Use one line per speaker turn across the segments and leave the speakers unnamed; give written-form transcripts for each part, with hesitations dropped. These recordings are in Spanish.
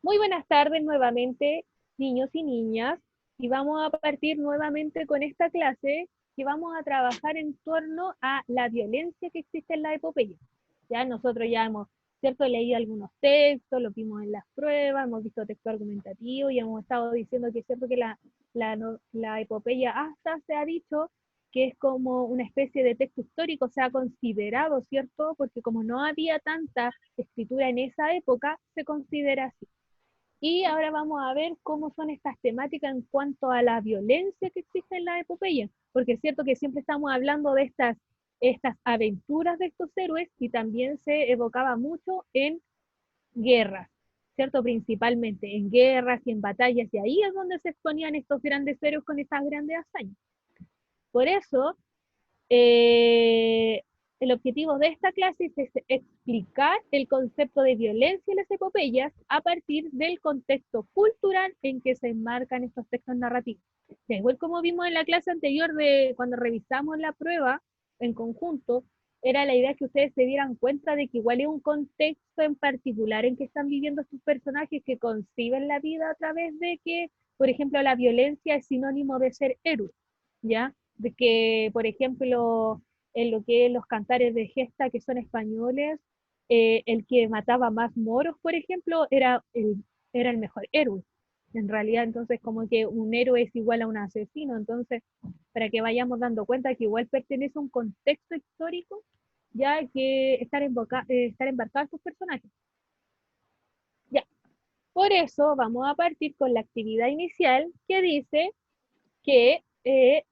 Muy buenas tardes nuevamente, niños y niñas, y vamos a partir nuevamente con esta clase que vamos a trabajar en torno a la violencia que existe en la epopeya. Ya nosotros ya hemos, cierto, leído algunos textos, los vimos en las pruebas, hemos visto texto argumentativo y hemos estado diciendo que es cierto que la epopeya hasta se ha dicho que es como una especie de texto histórico, se ha considerado, ¿cierto? Porque como no había tanta escritura en esa época, se considera así. Y ahora vamos a ver cómo son estas temáticas en cuanto a la violencia que existe en la epopeya, porque es cierto que siempre estamos hablando de estas aventuras de estos héroes y también se evocaba mucho en guerras, ¿cierto? Principalmente en guerras y en batallas, y ahí es donde se exponían estos grandes héroes con estas grandes hazañas. Por eso, eh, el objetivo de esta clase es explicar el concepto de violencia en las epopeyas a partir del contexto cultural en que se enmarcan estos textos narrativos. Igual como vimos en la clase anterior de cuando revisamos la prueba en conjunto, era la idea que ustedes se dieran cuenta de que igual es un contexto en particular en que están viviendo estos personajes que conciben la vida a través de que, por ejemplo, la violencia es sinónimo de ser héroe, ¿ya? De que, por ejemplo, en lo que es los cantares de gesta que son españoles, el que mataba más moros, por ejemplo, era el mejor héroe. En realidad, entonces, como que un héroe es igual a un asesino, entonces, para que vayamos dando cuenta que igual pertenece a un contexto histórico, ya que estar embarcados estos personajes. Ya, por eso vamos a partir con la actividad inicial que que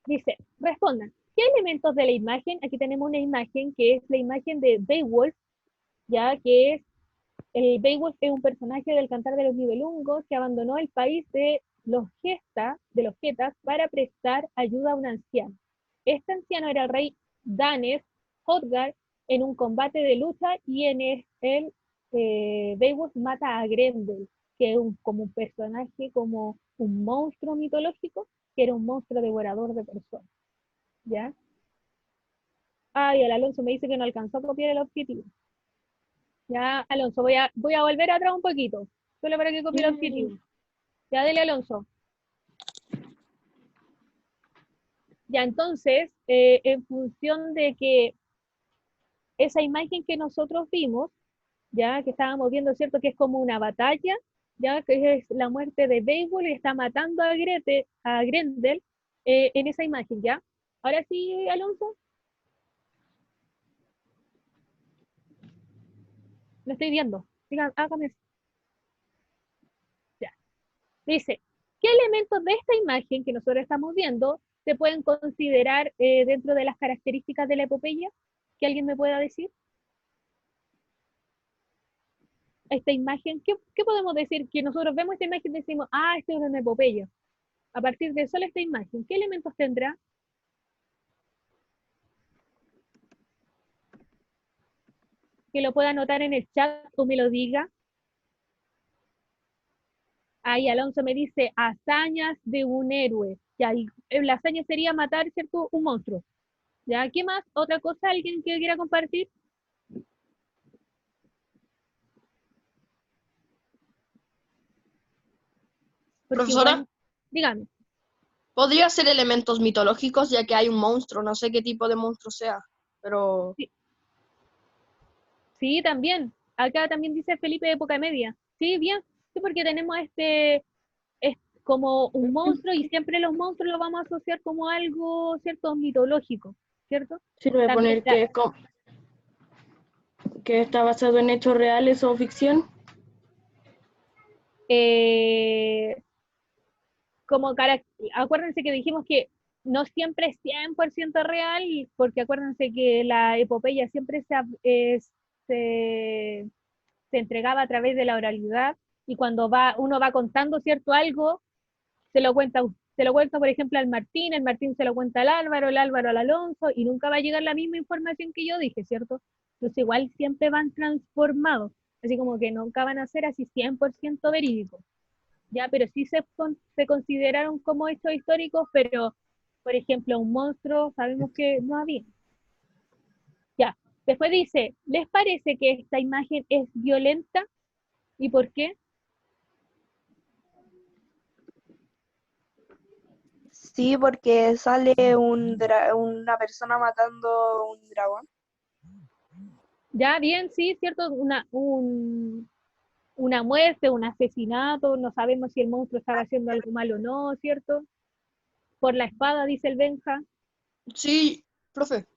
dice, respondan, ¿qué elementos de la imagen? Aquí tenemos una imagen que es la imagen de Beowulf, ya que es, el Beowulf es un personaje del Cantar de los Nibelungos que abandonó el país de los Getas para prestar ayuda a un anciano. Este anciano era el rey danés Hodgar en un combate de lucha y Beowulf mata a Grendel, que es como un personaje, como un monstruo mitológico, que era un monstruo devorador de personas. ¿Ya? Ay, el Alonso me dice que no alcanzó a copiar el objetivo. Ya, Alonso, voy a volver atrás un poquito, solo para que copie el objetivo. Ya, dele, Alonso. Ya, entonces, en función de que esa imagen que nosotros vimos, ya que estábamos viendo, ¿cierto? Que es como una batalla, ya que es la muerte de Beowulf y está matando a Grendel en esa imagen, ¿ya? Ahora sí, Alonso, lo estoy viendo. Diga, hágame. Ya. Dice, ¿qué elementos de esta imagen que nosotros estamos viendo se pueden considerar dentro de las características de la epopeya? ¿Que alguien me pueda decir? Esta imagen, ¿qué podemos decir? Que nosotros vemos esta imagen y decimos, ah, esto es una epopeya. A partir de solo esta imagen, ¿qué elementos tendrá? Que lo pueda anotar en el chat o me lo diga. Ahí Alonso me dice, hazañas de un héroe. Ya, y la hazaña sería matar, ¿cierto? Un monstruo. ¿Ya? ¿Qué más? ¿Otra cosa? ¿Alguien que quiera compartir? Porque
Profesora,
igual, dígame.
podría ser elementos mitológicos, ya que hay un monstruo, no sé qué tipo de monstruo sea, pero
Sí, sí, también. Acá también dice Felipe de época media. Sí, bien. Sí, porque tenemos es como un monstruo y siempre los monstruos los vamos a asociar como algo, ¿cierto? Mitológico, ¿cierto?
sirve
También
poner que está basado en hechos reales o ficción.
eh, acuérdense que dijimos que no siempre es 100% real, porque acuérdense que la epopeya siempre se, se entregaba a través de la oralidad y cuando uno va contando cierto algo, se lo cuenta, se lo cuenta por ejemplo al Martín, el Martín se lo cuenta al Álvaro, el Álvaro al Alonso y nunca va a llegar la misma información que yo dije, ¿cierto? Entonces igual siempre van transformados, así como que nunca van a ser así 100% verídicos, ¿ya? Pero sí se consideraron como hechos históricos, pero por ejemplo un monstruo sabemos que no había. Ya, después dice, ¿les parece que esta imagen es violenta? ¿Y por qué?
Sí, porque sale una persona matando un dragón.
Ya bien, sí, cierto, una muerte, un asesinato, no sabemos si el monstruo estaba haciendo algo malo o no, ¿cierto? Por la espada, dice el Benja.
Sí, profe.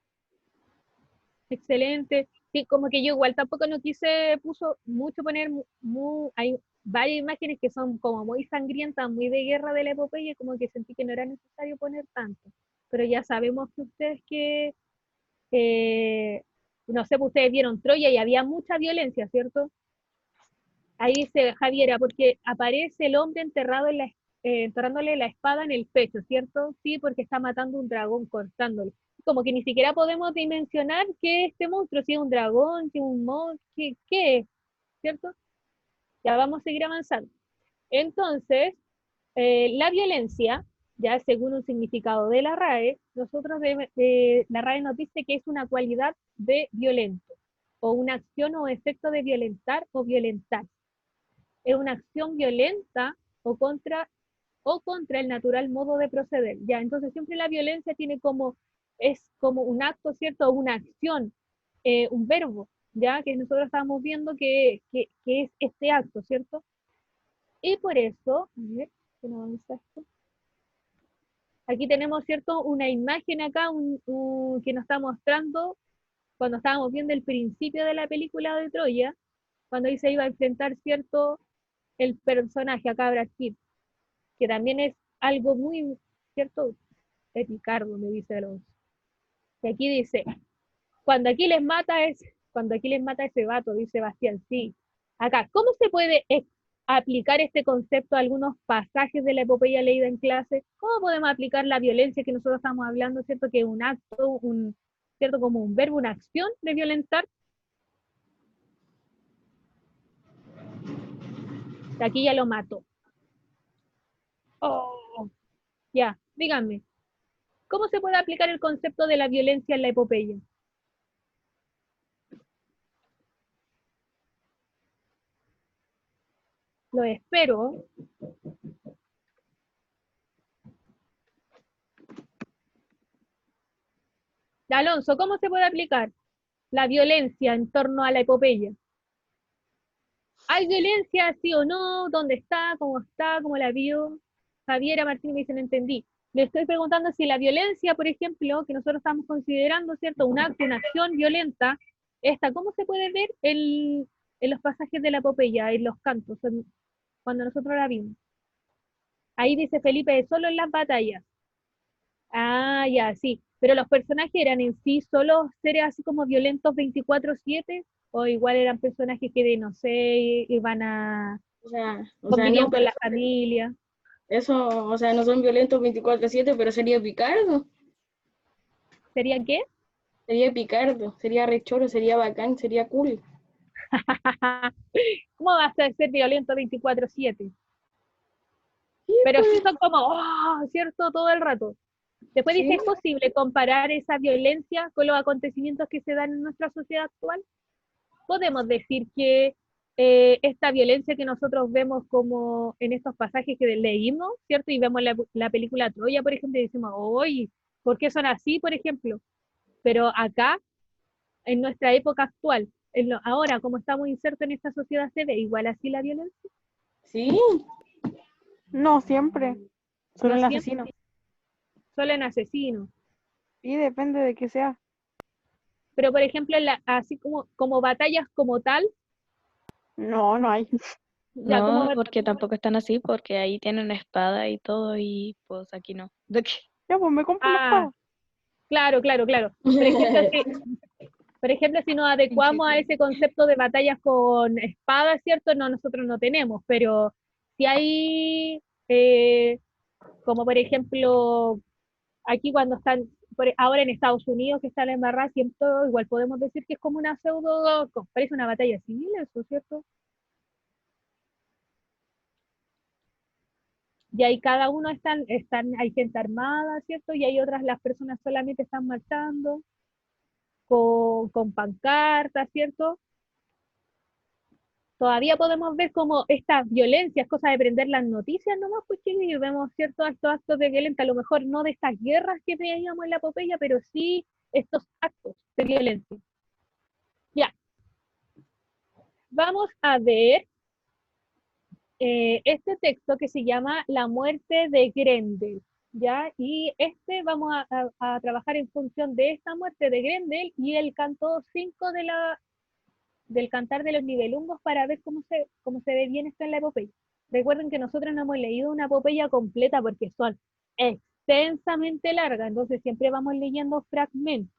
Excelente. Sí, como que yo igual tampoco no quise, puso mucho poner, hay varias imágenes que son como muy sangrientas, muy de guerra de la epopeya, y como que sentí que no era necesario poner tanto. Pero ya sabemos que ustedes que, no sé, pues ustedes vieron Troya y había mucha violencia, ¿cierto? Ahí dice Javiera, porque aparece el hombre enterrado enterrándole la espada en el pecho, ¿cierto? Sí, porque está matando un dragón, cortándolo. Como que ni siquiera podemos dimensionar que este monstruo, si es un dragón, si es un monstruo, qué es, ¿cierto? Ya vamos a seguir avanzando. Entonces, la violencia, ya según un significado de la RAE, la RAE nos dice que es una cualidad de violento, o una acción o efecto de violentar o violentar. Es una acción violenta o contra el natural modo de proceder. Ya, entonces siempre la violencia es como un acto, ¿cierto? O una acción, un verbo, ya, que nosotros estamos viendo que es este acto, ¿cierto? Y por eso, a ver, que no avanza esto. Aquí tenemos, ¿cierto? Una imagen acá que nos está mostrando cuando estábamos viendo el principio de la película de Troya, cuando ahí se iba a enfrentar, ¿cierto? El personaje acá, Brad Pitt, que también es algo muy, ¿cierto? Epicardo, me dice Alonso. Y aquí dice, cuando aquí les mata es, cuando aquí les mata ese vato, dice Sebastián, sí. Acá, ¿cómo se puede aplicar este concepto a algunos pasajes de la epopeya leída en clase? ¿Cómo podemos aplicar la violencia que nosotros estamos hablando, ¿cierto? Que es un acto, ¿cierto? Como un verbo, una acción de violentar. Aquí ya lo mato. Oh, ya, díganme, ¿cómo se puede aplicar el concepto de la violencia en la epopeya? Lo espero. Alonso, ¿cómo se puede aplicar la violencia en torno a la epopeya? ¿Hay violencia, sí o no? ¿Dónde está? ¿Cómo está? ¿Cómo la vio? Javiera Martín me dice, no entendí. Le estoy preguntando si la violencia, por ejemplo, que nosotros estamos considerando, ¿cierto? Un acto, una acción violenta, ¿cómo se puede ver en los pasajes de la epopeya, en los cantos, cuando nosotros la vimos? Ahí dice Felipe, solo en las batallas. Ah, ya, sí. Pero los personajes eran en sí solo seres así como violentos 24/7, o igual eran personajes que, no sé, iban a
No,
convivían con
pero
la familia.
eso, o sea, no son violentos 24/7, pero sería Picardo.
¿Sería qué?
Sería Picardo, sería rechoro, sería bacán, sería cool.
¿Cómo vas a ser violento 24/7?
Sí,
Pero sí
pues,
son como, oh, ¿cierto? Todo el rato. Después dice,
sí,
¿es posible comparar esa violencia con los acontecimientos que se dan en nuestra sociedad actual? Podemos decir que esta violencia que nosotros vemos como en estos pasajes que leímos, ¿cierto? Y vemos la película Troya, por ejemplo, y decimos, oye, ¿por qué son así, por ejemplo? Pero acá, en nuestra época actual, ahora, como estamos insertos en esta sociedad, ¿se ve igual así la violencia?
sí,
No siempre. Solo
No
el
siempre,
asesino.
solo en asesinos.
Y depende de qué sea.
Pero, por ejemplo, así como batallas como tal,
No, no hay.
ya como
No, porque tampoco están así, porque ahí tienen una espada y todo, y pues aquí no. ¿De qué?
Ya, pues me compro una
ah,
espada.
claro, claro, claro. Por ejemplo, si nos
pinche
adecuamos a
cool.
ese concepto de batallas con espadas, ¿cierto? No, nosotros no tenemos, pero si hay, como por ejemplo, aquí cuando están, ahora en Estados Unidos, que está la embarrada, siempre igual podemos decir que es como una parece una batalla civil, eso, ¿cierto? Y ahí cada uno hay gente armada, ¿cierto? Y hay otras, las personas solamente están marchando con pancartas, ¿cierto? todavía podemos ver como estas violencias, cosas de prender las noticias nomás, pues chiquillos, y vemos ciertos actos de violencia, a lo mejor no de estas guerras que veíamos en la epopeya, pero sí estos actos de violencia. Ya, vamos a ver este texto que se llama La muerte de Grendel, ¿ya? Y vamos a trabajar en función de esta muerte de Grendel y el canto 5 del cantar de los Nibelungos para ver cómo se ve bien esto en la epopeya. Recuerden que nosotros no hemos leído una epopeya completa porque son extensamente largas, entonces siempre vamos leyendo fragmentos.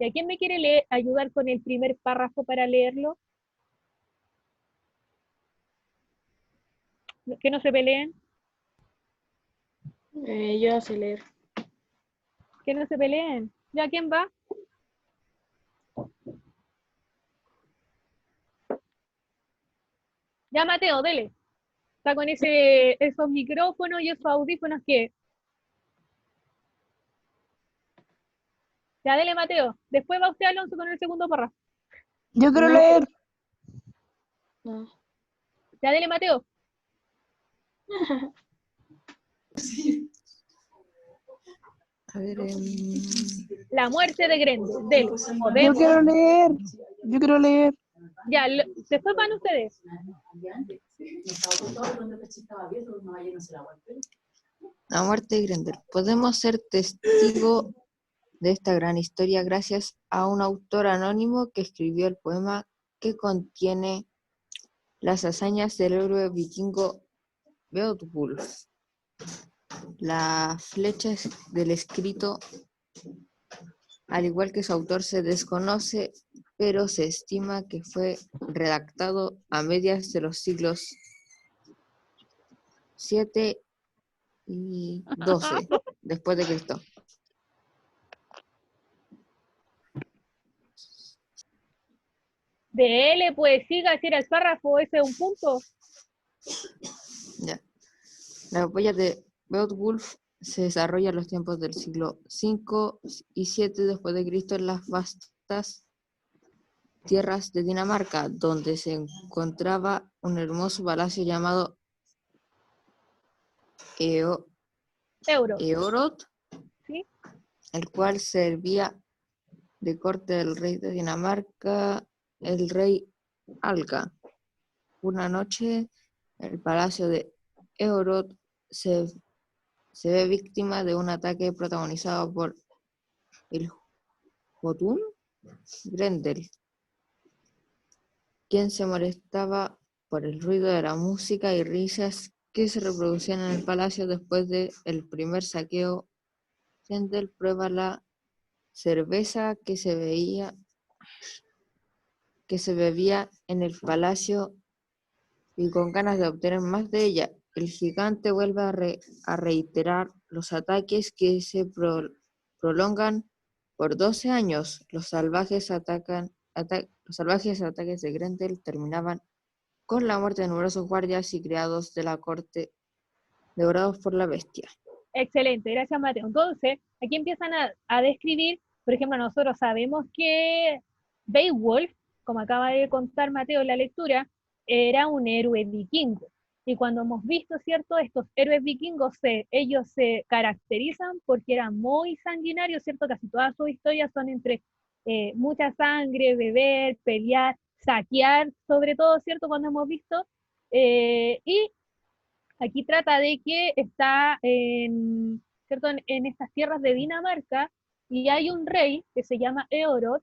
¿Y a quién me quiere ayudar con el primer párrafo para leerlo? Que no se peleen,
Yo sé leer.
que no se peleen. ¿Ya quién va? Ya Mateo, dele. Está con esos micrófonos y esos audífonos que... Ya dele Mateo. Después va usted Alonso con el segundo párrafo.
Yo quiero
No.
leer.
No.
Ya dele Mateo.
A ver,
La muerte de Grendel. Dele.
Yo
Podemos.
quiero leer. Yo quiero leer.
Ya, después van ustedes.
la muerte de Grendel. Podemos ser testigo de esta gran historia gracias a un autor anónimo que escribió el poema que contiene las hazañas del héroe vikingo Beowulf. La flecha del escrito, al igual que su autor, se desconoce, pero se estima que fue redactado a mediados de los siglos VII y XII después de Cristo.
Dele, pues siga, si era el párrafo, ese es un punto.
Ya. La epopeya de Beowulf se desarrolla en los tiempos del siglo V y VII después de Cristo en las vastas tierras de Dinamarca, donde se encontraba un hermoso palacio llamado Eorot,
¿Sí?
el cual servía de corte del rey de Dinamarca, el rey Alga. Una noche, el palacio de Eorot se ve víctima de un ataque protagonizado por el Jotun Grendel, quien se molestaba por el ruido de la música y risas que se reproducían en el palacio después del primer saqueo. Grendel prueba la cerveza que se bebía en el palacio y con ganas de obtener más de ella, el gigante vuelve a reiterar los ataques que se prolongan por 12 años. Los salvajes ataques de Grendel terminaban con la muerte de numerosos guardias y criados de la corte devorados por la bestia.
Excelente, gracias Mateo. Entonces, aquí empiezan a describir, por ejemplo, nosotros sabemos que Beowulf, como acaba de contar Mateo en la lectura, era un héroe vikingo. Y cuando hemos visto, ¿cierto? Estos héroes vikingos, ellos se caracterizan porque eran muy sanguinarios, ¿cierto? Casi todas sus historias son entre mucha sangre, beber, pelear, saquear, sobre todo, ¿cierto? Cuando hemos visto. Y aquí trata de que está ¿cierto? En estas tierras de Dinamarca y hay un rey que se llama Eorot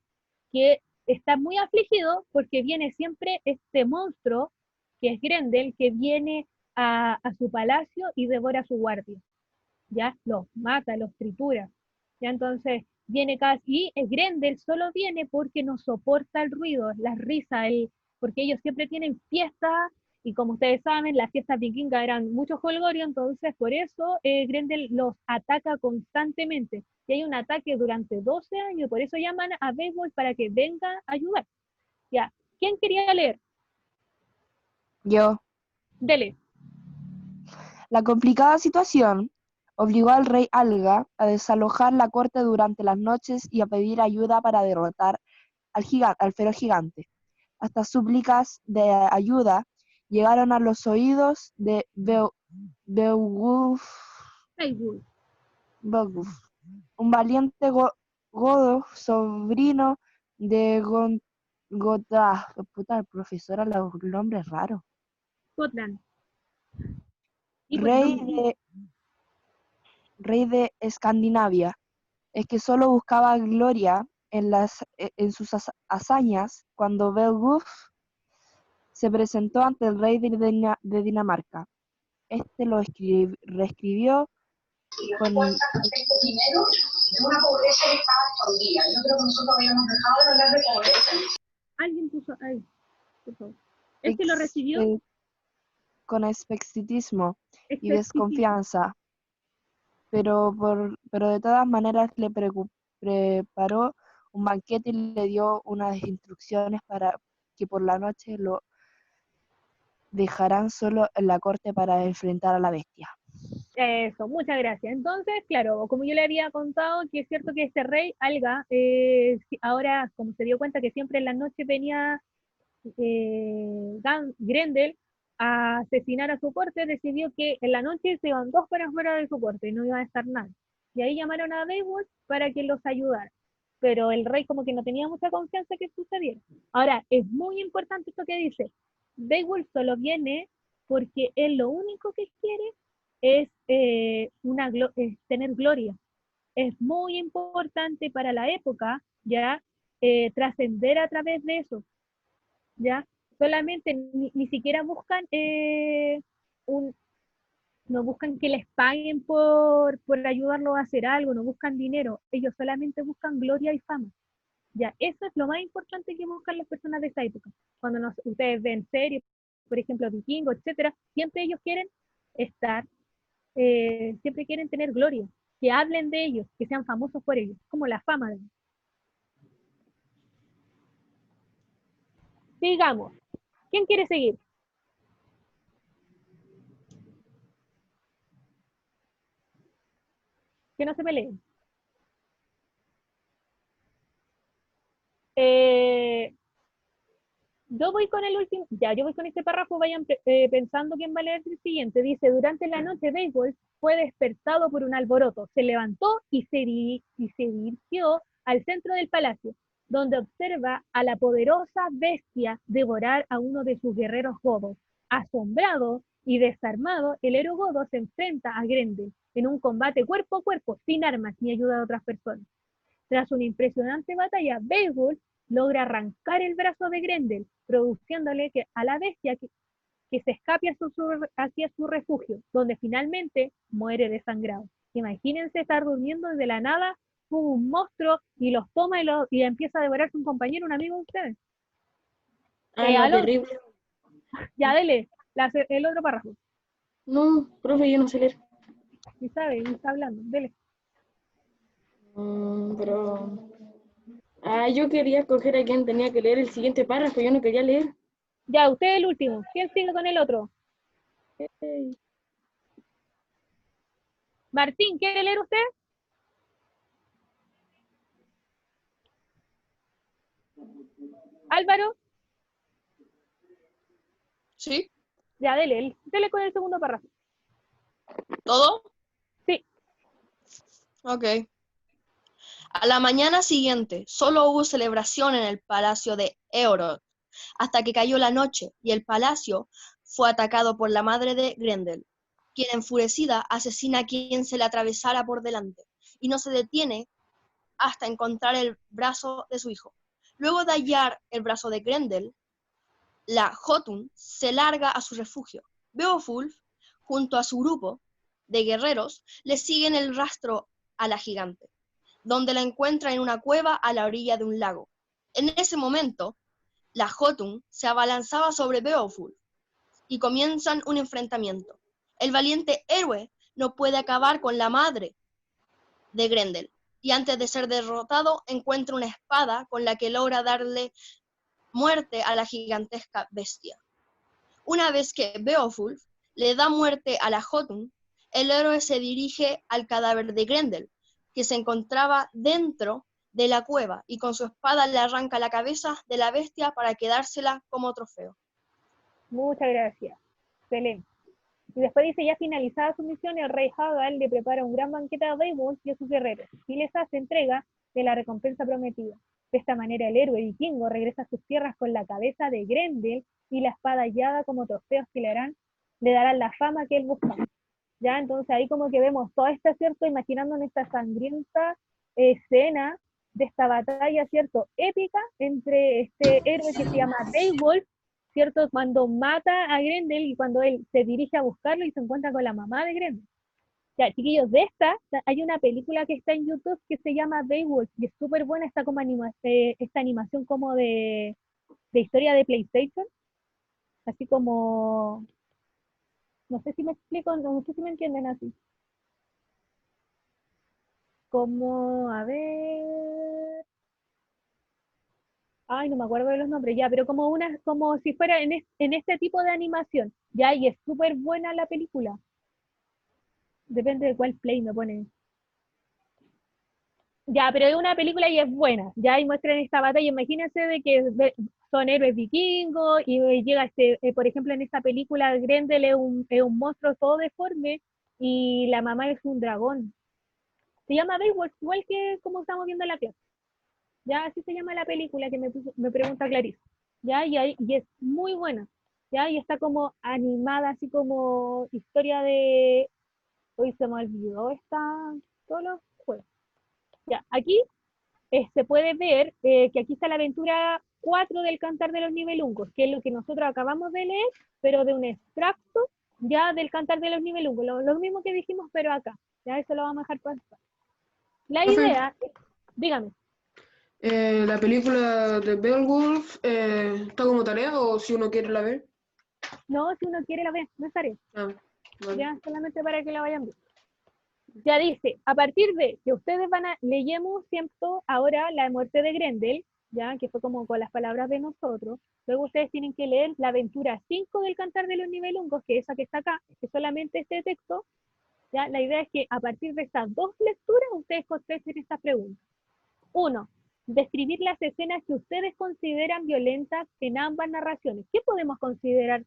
que está muy afligido porque viene siempre este monstruo que es Grendel que viene a su palacio y devora a su guardia. Ya los mata, los tritura. Ya entonces viene casi, y Grendel solo viene porque no soporta el ruido, las risas, porque ellos siempre tienen fiestas y como ustedes saben, las fiestas vikingas eran mucho jolgorio, entonces por eso Grendel los ataca constantemente. Y hay un ataque durante 12 años, por eso llaman a Beowulf para que venga a ayudar. Ya, ¿quién quería leer?
Yo.
Dele.
La complicada situación obligó al rey Alga a desalojar la corte durante las noches y a pedir ayuda para derrotar al feroz gigante. Hasta súplicas de ayuda llegaron a los oídos de Beowulf,
Beowulf.
un valiente godo, sobrino de puta, profesora, los nombres raros.
Gotland. Y pues,
Rey de Escandinavia, es que solo buscaba gloria en sus hazañas cuando Beowulf se presentó ante el rey de Dinamarca. Este lo reescribió con
Primero, de una pobreza que estaba escondida. Yo creo que nosotros habíamos dejado de hablar de pobreza.
alguien puso ahí, por favor. Este lo recibió
con escepticismo y
escepticismo.
desconfianza, pero de todas maneras le preparó un banquete y le dio unas instrucciones para que por la noche lo dejarán solo en la corte para enfrentar a la bestia.
Eso, muchas gracias. Entonces, claro, como yo le había contado, que es cierto que este rey, Alga, ahora, como se dio cuenta que siempre en la noche venía Grendel a asesinar a su corte, decidió que en la noche se iban 2 para afuera de su corte y no iba a estar nada. Y ahí llamaron a Beowulf para que los ayudara. Pero el rey como que no tenía mucha confianza que sucediera. Ahora, es muy importante esto que dice. Beowulf solo viene porque él lo único que quiere es tener gloria. Es muy importante para la época, ya, trascender a través de eso, ya. Solamente ni siquiera buscan no buscan que les paguen por ayudarlos a hacer algo, no buscan dinero, ellos solamente buscan gloria y fama. Ya, eso es lo más importante que buscan las personas de esa época. Cuando ustedes ven series, por ejemplo, Vikingos, etcétera, siempre ellos quieren estar, siempre quieren tener gloria, que hablen de ellos, que sean famosos por ellos, como la fama de ellos. Sigamos. ¿Quién quiere seguir? Que no se peleen. Yo voy con el último, ya, yo voy con este párrafo, vayan pensando quién va a leer el siguiente. Dice, durante la noche Beowulf fue despertado por un alboroto, se levantó y se dirigió al centro del palacio, donde observa a la poderosa bestia devorar a uno de sus guerreros godos. Asombrado y desarmado, el héroe godo se enfrenta a Grendel en un combate cuerpo a cuerpo, sin armas ni ayuda de otras personas. Tras una impresionante batalla, Beowulf logra arrancar el brazo de Grendel, produciéndole a la bestia que se escape hacia su refugio, donde finalmente muere desangrado. Imagínense estar durmiendo desde la nada, un monstruo y los toma y empieza a devorar a un compañero, un amigo de ustedes.
Terrible.
Ya, dele, el otro párrafo.
No, profe, yo no sé leer.
Y sabe, y está hablando, dele.
Pero... yo quería escoger a quien tenía que leer el siguiente párrafo, yo no quería leer.
Ya, usted es el último. ¿Quién sigue con el otro? Martín, ¿quiere leer usted? Álvaro,
¿Sí?
ya, dele con el segundo párrafo.
¿Todo?
Sí.
Ok. A la mañana siguiente, solo hubo celebración en el palacio de Eorod, hasta que cayó la noche y el palacio fue atacado por la madre de Grendel, quien enfurecida asesina a quien se le atravesara por delante, y no se detiene hasta encontrar el brazo de su hijo. Luego de hallar el brazo de Grendel, la Jotun se larga a su refugio. Beowulf, junto a su grupo de guerreros, le siguen el rastro a la gigante, donde la encuentra en una cueva a la orilla de un lago. En ese momento, la Jotun se abalanzaba sobre Beowulf y comienzan un enfrentamiento. El valiente héroe no puede acabar con la madre de Grendel, y antes de ser derrotado encuentra una espada con la que logra darle muerte a la gigantesca bestia. Una vez que Beowulf le da muerte a la Jotun, el héroe se dirige al cadáver de Grendel, que se encontraba dentro de la cueva y con su espada le arranca la cabeza de la bestia para quedársela como trofeo.
Muchas gracias. Excelente. Y después dice, ya finalizada su misión, el rey Hagal le prepara un gran banquete a Beowulf y a sus guerreros, y les hace entrega de la recompensa prometida. De esta manera el héroe vikingo regresa a sus tierras con la cabeza de Grendel y la espada hallada como trofeos que le darán la fama que él buscaba. Ya, entonces ahí como que vemos todo este, ¿cierto? Imaginando en esta sangrienta escena de esta batalla, ¿cierto? Épica entre este héroe que se llama Beowulf, ¿cierto? Cuando mata a Grendel y cuando él se dirige a buscarlo y se encuentra con la mamá de Grendel. Ya, chiquillos, de esta hay una película que está en YouTube que se llama Beowulf y es súper buena, está como esta animación como de historia de PlayStation, así como, no sé si me explico, no sé si me entienden así. Como, a ver, ay, no me acuerdo de los nombres, ya, pero como si fuera en este tipo de animación, ya, y es súper buena la película. Depende de cuál play me ponen. Ya, pero es una película y es buena, ya, y muestran esta batalla, imagínense de que son héroes vikingos, y llega por ejemplo, en esta película, Grendel es un monstruo todo deforme, y la mamá es un dragón. Se llama Beowulf, igual que como estamos viendo en la clase. Ya, así se llama la película que me pregunta Clarice. Ya, y es muy buena. Ya, y está como animada, así como historia de. Hoy se me olvidó todos los juegos. Ya, aquí se puede ver que aquí está la aventura 4 del Cantar de los Nibelungos, que es lo que nosotros acabamos de leer, pero de un extracto ya del Cantar de los Nibelungos. Lo mismo que dijimos, pero acá. Ya, eso lo vamos a dejar pasar. La
Profe,
idea, dígame.
¿la película de Beowulf está como tarea o si uno quiere la ver?
No, si uno quiere la ve, no es tarea.
Ah, vale.
Ya, solamente para que la vayan viendo. Ya dice, a partir de que ustedes leemos ¿cierto? Ahora la muerte de Grendel, ya, que fue como con las palabras de nosotros, luego ustedes tienen que leer la aventura 5 del Cantar de los Nibelungos, que es esa que está acá, que solamente este texto, ya, la idea es que a partir de estas dos lecturas ustedes contesten estas preguntas. 1. Describir las escenas que ustedes consideran violentas en ambas narraciones. ¿Qué podemos considerar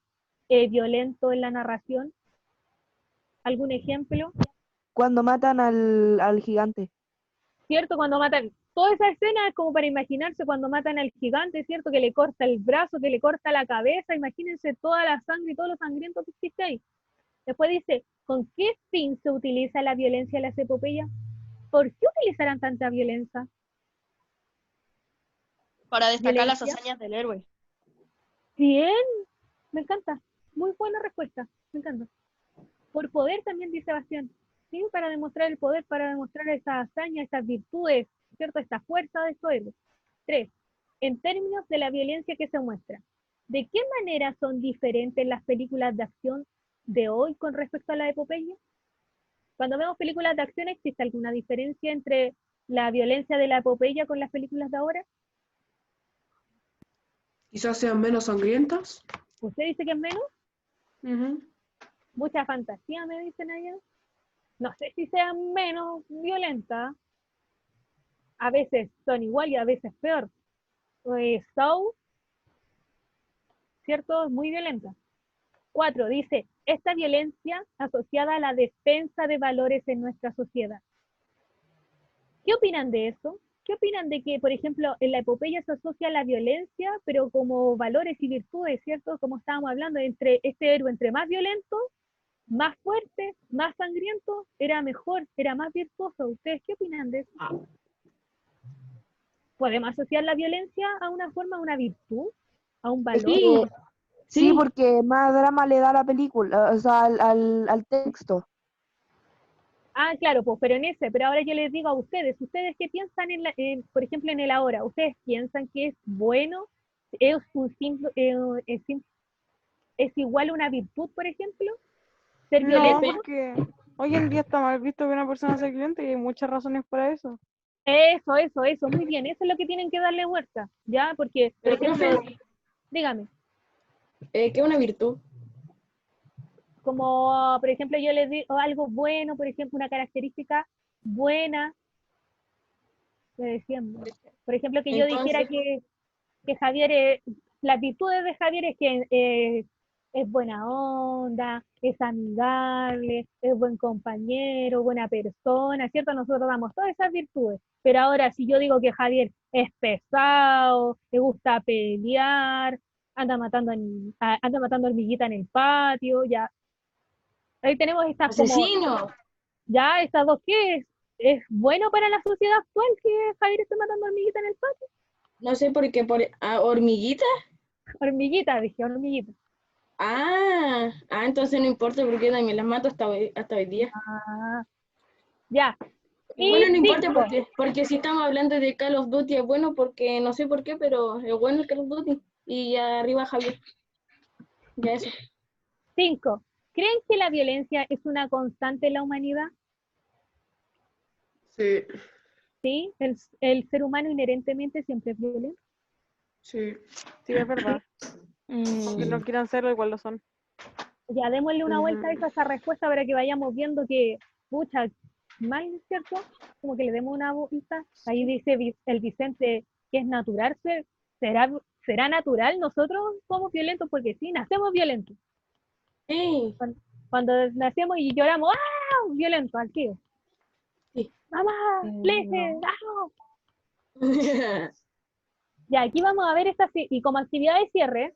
violento en la narración? ¿Algún ejemplo?
Cuando matan al gigante.
¿Cierto? Cuando matan, toda esa escena es como para imaginarse cuando matan al gigante, ¿cierto? Que le corta el brazo, que le corta la cabeza, imagínense toda la sangre y todo lo sangriento que existe ahí. Después dice, ¿con qué fin se utiliza la violencia en las epopeyas? ¿Por qué utilizarán tanta violencia?
Para destacar las
¿Violencia?
hazañas del héroe.
Bien, me encanta. Muy buena respuesta, me encanta. Por poder también, dice Sebastián. ¿Sí? Para demostrar el poder, para demostrar esa hazaña, estas virtudes, ¿cierto? Esta fuerza de estos héroes. 3. En términos de la violencia que se muestra, ¿de qué manera son diferentes las películas de acción de hoy con respecto a la epopeya? Cuando vemos películas de acción, ¿existe alguna diferencia entre la violencia de la epopeya con las películas de ahora?
Quizás sean menos sangrientas.
¿Usted dice que es menos?
Ujú.
Mucha fantasía, me dicen allá. No sé si sean menos violentas. A veces son igual y a veces peor. Saw, ¿cierto? Es muy violenta. 4. Dice, esta violencia asociada a la defensa de valores en nuestra sociedad. ¿Qué opinan de eso? ¿Qué opinan de que, por ejemplo, en la epopeya se asocia la violencia, pero como valores y virtudes, ¿cierto? Como estábamos hablando, entre este héroe, entre más violento, más fuerte, más sangriento, era mejor, era más virtuoso. ¿Ustedes qué opinan de eso? ¿Podemos asociar la violencia a una forma, a una virtud, a un valor?
Sí, sí,
Sí.
porque más drama le da a la película, o sea, al texto.
Ah, claro, pues, pero ahora yo les digo a ustedes qué piensan por ejemplo, en el ahora, ¿ustedes piensan que es bueno? ¿Es es igual a una virtud, por ejemplo? ¿Ser
No,
violento?
porque hoy en día está mal visto que una persona sea cliente y hay muchas razones para eso.
Eso, muy bien, eso es lo que tienen que darle vuelta, ¿ya? Porque, por
Pero,
ejemplo,
profe,
dígame,
¿qué es una virtud?
como, por ejemplo, yo les digo algo bueno, por ejemplo, una característica buena, de diciembre. Por ejemplo, que yo dijera
Entonces,
que Javier, las virtudes de Javier es que es buena onda, es amigable, es buen compañero, buena persona, ¿cierto? Nosotros damos todas esas virtudes. Pero ahora, si yo digo que Javier es pesado, le gusta pelear, anda matando hormiguita en el patio, ya. Ahí tenemos estas como,
asesino.
ya, estas dos, ¿qué es? ¿Es bueno para la sociedad actual que Javier esté matando hormiguita en el patio?
No sé por qué, hormiguita.
Hormiguita, dije, hormiguita.
Entonces no importa porque también las mato hasta hoy día.
Ah, ya.
Bueno,
Y
no importa
5.
porque si estamos hablando de Call of Duty es bueno porque no sé por qué, pero es bueno el Call of Duty. Y arriba Javier. Ya eso.
5. ¿Creen que la violencia es una constante en la humanidad?
Sí,
¿Sí? ¿El ser humano inherentemente siempre es violento?
sí.
Sí, es verdad. Aunque no quieran serlo, igual lo son.
Ya, démosle una vuelta a esa respuesta para que vayamos viendo que, pucha, mal, ¿cierto? Como que le demos una vuelta. Ahí dice el Vicente que es natural. ¿Será natural? Nosotros somos violentos porque sí, nacemos violentos.
Sí.
Cuando nacemos y lloramos, ¡ah! Violento, al tío.
Sí.
¡Mamá! ¡Leche!
No.
¡Ah! Ya, aquí vamos a ver y como actividad de cierre,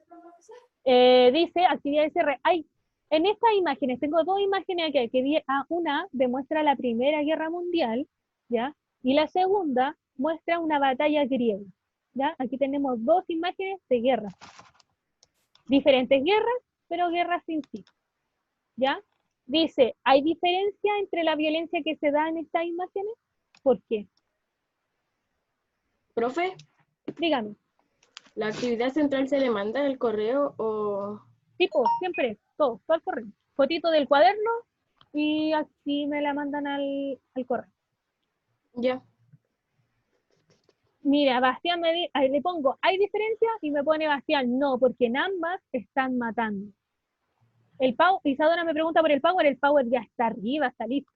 dice actividad de cierre. En estas imágenes, tengo dos imágenes aquí, que una demuestra la Primera Guerra Mundial, ¿ya? Y la segunda muestra una batalla griega, ¿ya? Aquí tenemos dos imágenes de guerra. Diferentes guerras, pero guerras sin sí, ¿ya? Dice, ¿hay diferencia entre la violencia que se da en estas imágenes? ¿Por qué?
Profe,
Dígame.
¿la actividad central se le manda al correo o...?
Tipo, siempre, todo al correo. Fotito del cuaderno y así me la mandan al correo.
Ya.
Mira, Bastián ahí le pongo, ¿hay diferencia? Y me pone Bastián, no, porque en ambas están matando. Isadora me pregunta por el power ya está arriba, está listo.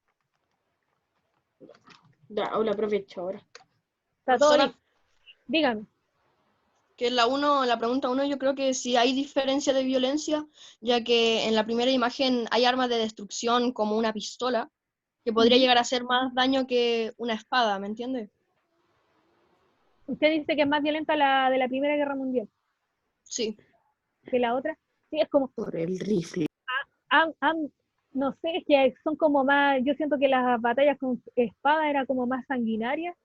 Ya, hola, profe Chora.
Está todo
Profesora,
listo. Dígame.
que en la pregunta 1 yo creo que sí hay diferencia de violencia, ya que en la primera imagen hay armas de destrucción como una pistola, que podría llegar a hacer más daño que una espada, ¿me entiende?
Usted dice que es más violenta la de la Primera Guerra Mundial
Sí.
que la otra. Sí, es como,
Por el rifle.
no sé, es que son como más, yo siento que las batallas con espada era como más sanguinarias,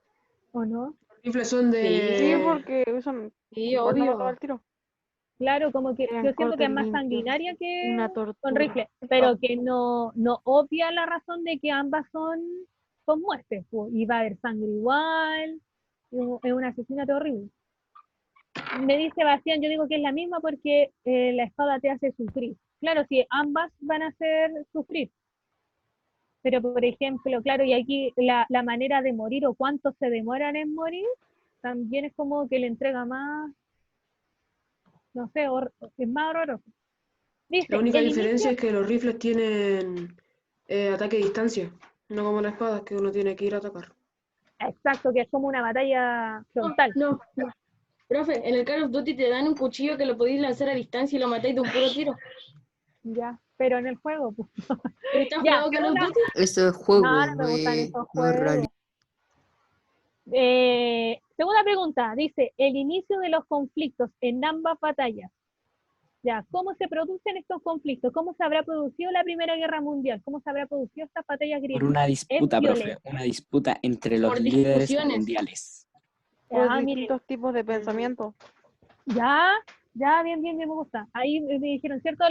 ¿o no?
Los rifles son
Sí,
de...
porque son
Sí,
igual no mataba
obvio.
al tiro.
Claro, como que
Eran
yo siento que es
cortes
más
limpios.
sanguinaria que
Una
con
tortura.
rifle, pero que no obvia la razón de que ambas son muertes, pues, y va a haber sangre igual, es un asesinato horrible. Me dice Sebastián, yo digo que es la misma porque la espada te hace sufrir. Claro, sí, ambas van a hacer sufrir, pero por ejemplo, claro, y aquí la manera de morir o cuánto se demoran en morir, también es como que le entrega más, no sé, es más horroroso.
La
Dice,
única
el
diferencia
inicio,
es que los rifles tienen ataque a distancia, no como las espadas que uno tiene que ir a atacar.
exacto, que es como una batalla frontal.
No. Profe, en el Call of Duty te dan un cuchillo que lo podéis lanzar a distancia y lo matáis de un puro tiro.
Ya, pero en el juego, pues.
¿Pero estás
Ya,
jugando Call of Duty?
Eso es
no,
juego,
no me gustan esos
no es realidad.
juegos. Segunda pregunta, dice, el inicio de los conflictos en ambas batallas. Ya, ¿cómo se producen estos conflictos? ¿Cómo se habrá producido la Primera Guerra Mundial? ¿Cómo se habrá producido estas batallas
Por
griegas?
una
Es
disputa, profe,
violento.
una disputa entre los
Por
líderes
discusiones.
mundiales.
Por
Mire,
distintos tipos de pensamiento.
ya, bien, me gusta. Ahí me dijeron, ¿cierto?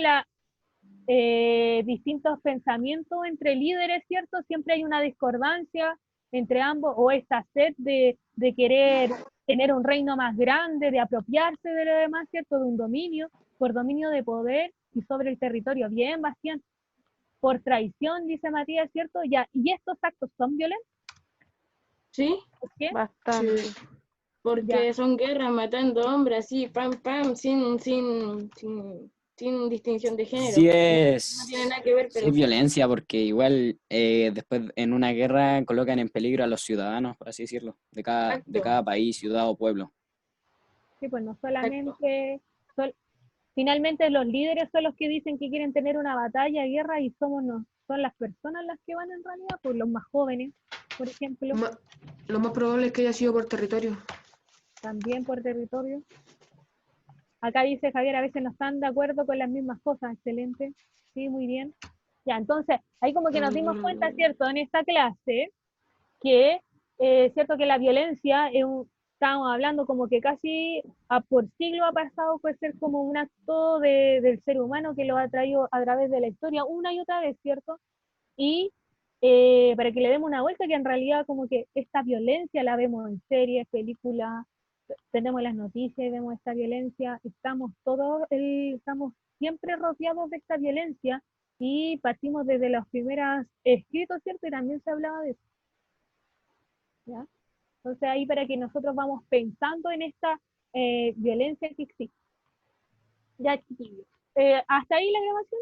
Distintos pensamientos entre líderes, ¿cierto? Siempre hay una discordancia entre ambos, o esta sed de querer tener un reino más grande, de apropiarse de lo demás, ¿cierto? De un dominio, por dominio de poder y sobre el territorio. Bien, Bastián. Por traición, dice Matías, ¿cierto? Ya, ¿y estos actos son violentos?
¿Sí?
¿Por qué?
Bastante.
Sí.
Porque
Ya.
son guerras matando hombres así, pam, pam, sin sin distinción de género.
Sí
No
es,
tiene nada que ver,
sí
pero
es
sí.
violencia, porque igual después en una guerra colocan en peligro a los ciudadanos, por así decirlo, de
Exacto,
cada país, ciudad o pueblo.
Sí, pues no
exacto.
solamente, finalmente los líderes son los que dicen que quieren tener una batalla, guerra, y son las personas las que van en realidad, pues los más jóvenes, por ejemplo,
Lo más probable es que haya sido por territorio.
también por territorio. Acá dice Javier, a veces no están de acuerdo con las mismas cosas, excelente, sí, muy bien. Ya, entonces, ahí como que nos dimos cuenta, ¿cierto?, en esta clase, que, cierto, que la violencia estábamos hablando como que casi por siglo ha pasado, puede ser como un acto del ser humano que lo ha traído a través de la historia una y otra vez, ¿cierto? Y para que le demos una vuelta, que en realidad como que esta violencia la vemos en series, películas, tenemos las noticias y vemos esta violencia, estamos siempre rodeados de esta violencia y partimos desde los primeros escritos, ¿cierto? Y también se hablaba de eso, ¿ya? Entonces ahí para que nosotros vamos pensando en esta violencia que existe. Ya, chiquillos. ¿Hasta ahí la grabación?